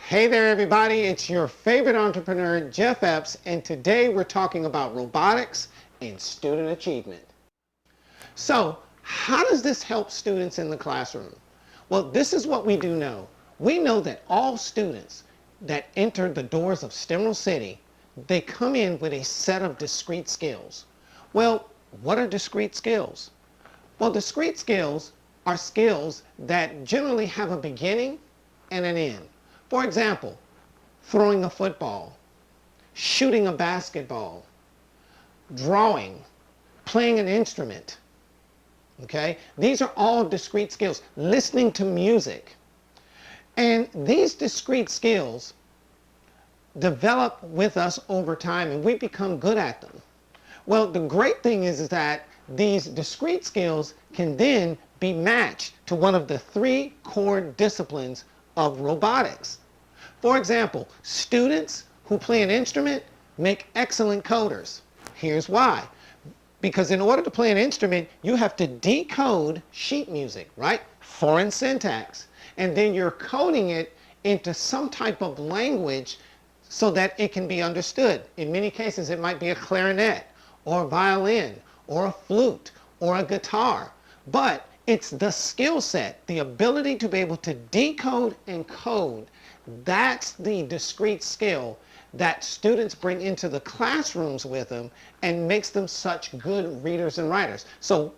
Hey there everybody, it's your favorite entrepreneur, Jeff Epps, and today we're talking about robotics and student achievement. So, how does this help students in the classroom? Well, this is what we do know. We know that all students that enter the doors of Stemrel City, they come in with a set of discrete skills. Well, what are discrete skills? Well, discrete skills are skills that generally have a beginning and an end. For example, throwing a football, shooting a basketball, drawing, playing an instrument. Okay? These are all discrete skills. Listening to music. And these discrete skills develop with us over time and we become good at them. Well, the great thing is that these discrete skills can then be matched to one of the three core disciplines of robotics. For example, students who play an instrument make excellent coders. Here's why. Because in order to play an instrument, you have to decode sheet music, right? Foreign syntax. And then you're coding it into some type of language so that it can be understood. In many cases, it might be a clarinet, or a violin, or a flute, or a guitar. But it's the skill set, the ability to be able to decode and code. That's the discrete skill that students bring into the classrooms with them and makes them such good readers and writers. So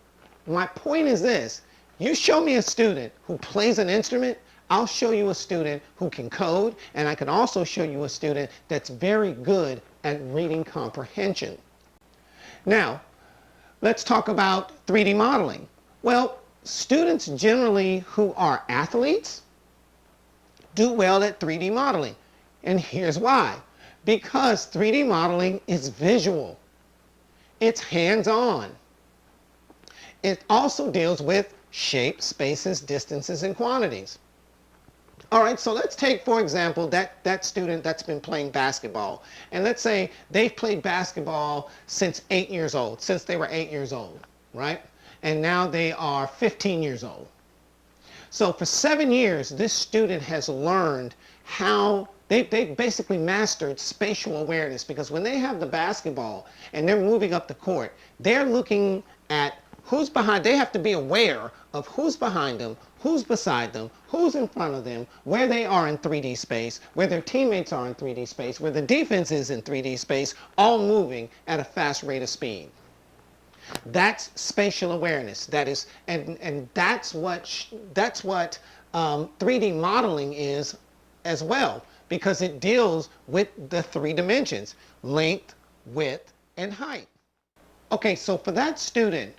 my point is this: you show me a student who plays an instrument, I'll show you a student who can code, and I can also show you a student that's very good at reading comprehension. Now, let's talk about 3D modeling. Well, students generally who are athletes do well at 3D modeling. And here's why. Because 3D modeling is visual. It's hands-on. It also deals with shapes, spaces, distances, and quantities. All right, so let's take, for example, that student that's been playing basketball. And let's say they've played basketball since 8 years old, since they were 8 years old, right? And now they are 15 years old. So for 7 years, this student has learned how they basically mastered spatial awareness, because when they have the basketball and they're moving up the court, they're looking at who's behind. They have to be aware of who's behind them, who's beside them, who's in front of them, where they are in 3D space, where their teammates are in 3D space, where the defense is in 3D space, all moving at a fast rate of speed. That's spatial awareness. That is, and that's what 3D modeling is as well, because it deals with the three dimensions: length, width, and height. Okay, so for that student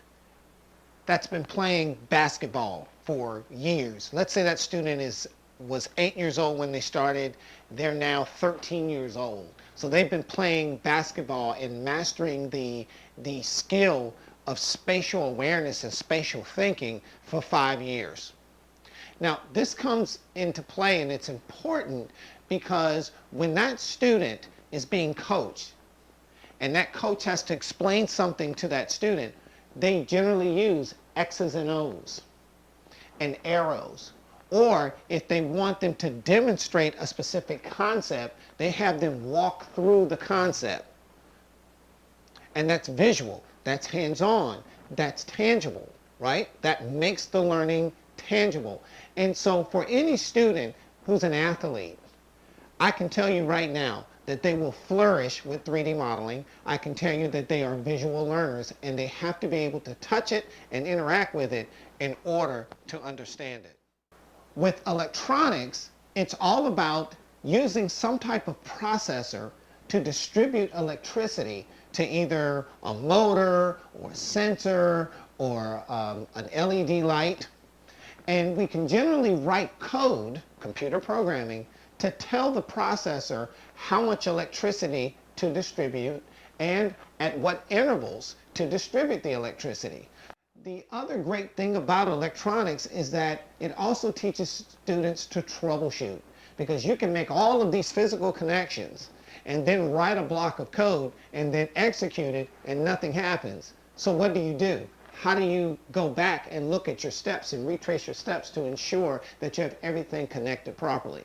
that's been playing basketball for years, let's say that student was 8 years old when they started, they're now 13 years old. So they've been playing basketball and mastering the skill of spatial awareness and spatial thinking for 5 years. Now, this comes into play, and it's important because when that student is being coached and that coach has to explain something to that student, they generally use X's and O's and arrows. Or if they want them to demonstrate a specific concept, they have them walk through the concept. And that's visual, that's hands-on, that's tangible, right? That makes the learning tangible. And so for any student who's an athlete, I can tell you right now that they will flourish with 3D modeling. I can tell you that they are visual learners, and they have to be able to touch it and interact with it in order to understand it. With electronics, it's all about using some type of processor to distribute electricity to either a motor or a sensor or an LED light. And we can generally write code, computer programming, to tell the processor how much electricity to distribute and at what intervals to distribute the electricity. The other great thing about electronics is that it also teaches students to troubleshoot, because you can make all of these physical connections and then write a block of code and then execute it and nothing happens. So what do? How do you go back and look at your steps and retrace your steps to ensure that you have everything connected properly?